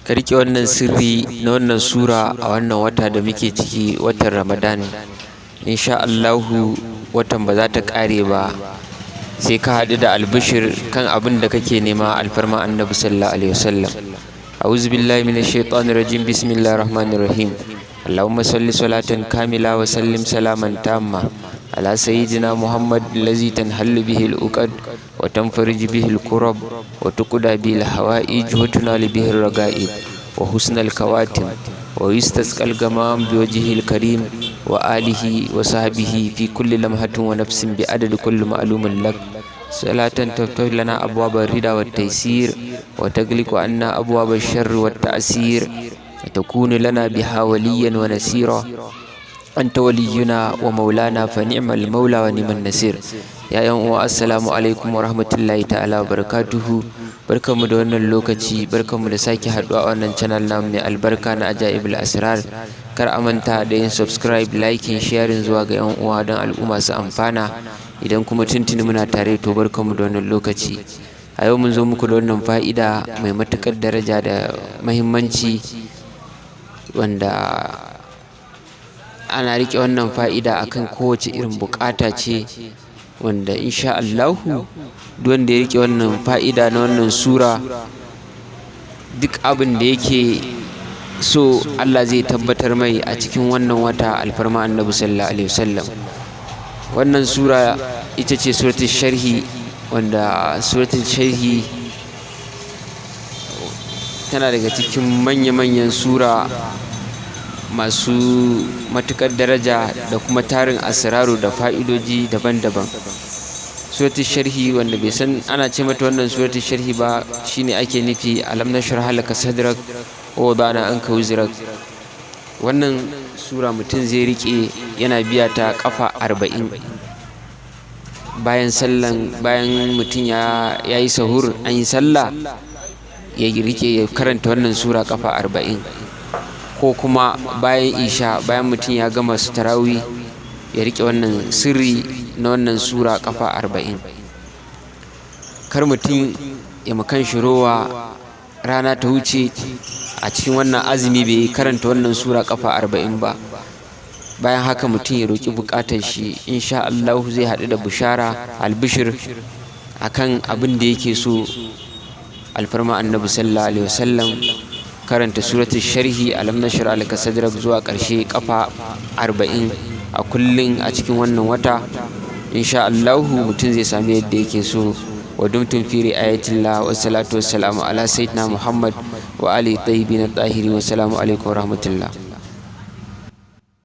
ka riƙe wannan sirri na wannan sura a wannan wata da muke ciki, watan Ramadan. Insha Allahu watan ba za ta ƙare ba sai ka haɗu da albishir kan abin da kake nema alfarma annabi sallallahu alaihi wasallam. A'udhu billahi minash shaitanir rajim. Bismillahir rahmanir rahim. Allahumma salli salatan kamila wa sallim salaman tamma ala sayyidina Muhammad allazi tanhallu bihi al-uqad wa tanfarij bihi al-kurab wa tuqda bihi al-hawa'ij wa tunal bihi al-raga'ib wa husnal kawatim wa yustasqal gamam bi wajhihi al-karim wa alihi wa sahbihi fi kulli lamhatin wa nafsin bi adad kulli ma'lumin lak salatan taftah lana abwab ar-rida wat taysir wa taghliqu anna abwab ash-sharr wat ta'sir wa takunu lana biha waliyan wa nasira anta waliyuna wa maulana fa ni'mal maula wa ni'man nasir. Ya yan uwa, assalamu alaikum wa rahmatullahi ta'ala wa barakatuhu. Barkanmu da wannan lokaci, barkanmu da sake haduwa a wannan channel namu mai albarka na Ajaibul Asrar. Kar a manta da yin subscribe, liking, sharing zuwa ga yan uwa don al'umma su amfana. Idan kuma tuntuni muna tare, to barkanmu da wannan lokaci. A yau mun zo muku da wannan fa'ida mai matukar daraja da muhimmanci, wanda ana riƙe wannan fa'ida akan kowace irin bukata ce, wanda insha Allahu duk wanda ya riƙe wannan fa'ida na wannan sura, duk abin da yake so Allah zai tabbatar mai a cikin wannan wata alfarma annabi sallallahu alaihi wasallam. Wannan sura ita ce suratul sharhi, wanda suratul sharhi tana daga cikin manya-manyan sura masu matuƙar daraja da kuma tarin asraru da fa'idoji daban-daban. Suratul sharhi, wanda bai san ana ce mata wannan suratul sharhi ba, shine ake nufi alam nashrah laka sadrak wa wada'na anka wizrak. Wannan sura mutum zai rike yana biya ta kafa 40 bayan mutum ya yi sahur, an yi sallah, ya rike ya karanta wannan sura kafa 40, ko kuma bayan isha, bayan mutum ya gama su tarawih, ya rike wannan sirri na wannan sura kafa 40. Kar mutum ya makan shi rowa rana ta wuce a cikin wannan azumi bai karanta wannan sura kafa 40 ba. Bayan haka mutum ya roki bukatar shi, insha Allah zai haɗu da bushara, albishir akan abin da yake so alfarma annabi sallallahu alaihi wasallam. Karanta suratul sharhi alam nashrah laka sadrak zuwa ƙarshe kafa 40 a kullun a cikin wannan wata, insha Allah mutum zai sami yadda yake so. Wa dumtum fi ri'ayatillah wa salatu wassalamu ala sayyidina Muhammad wa ali tayyibin at-tahirin wa assalamu alaikum wa rahmatullah.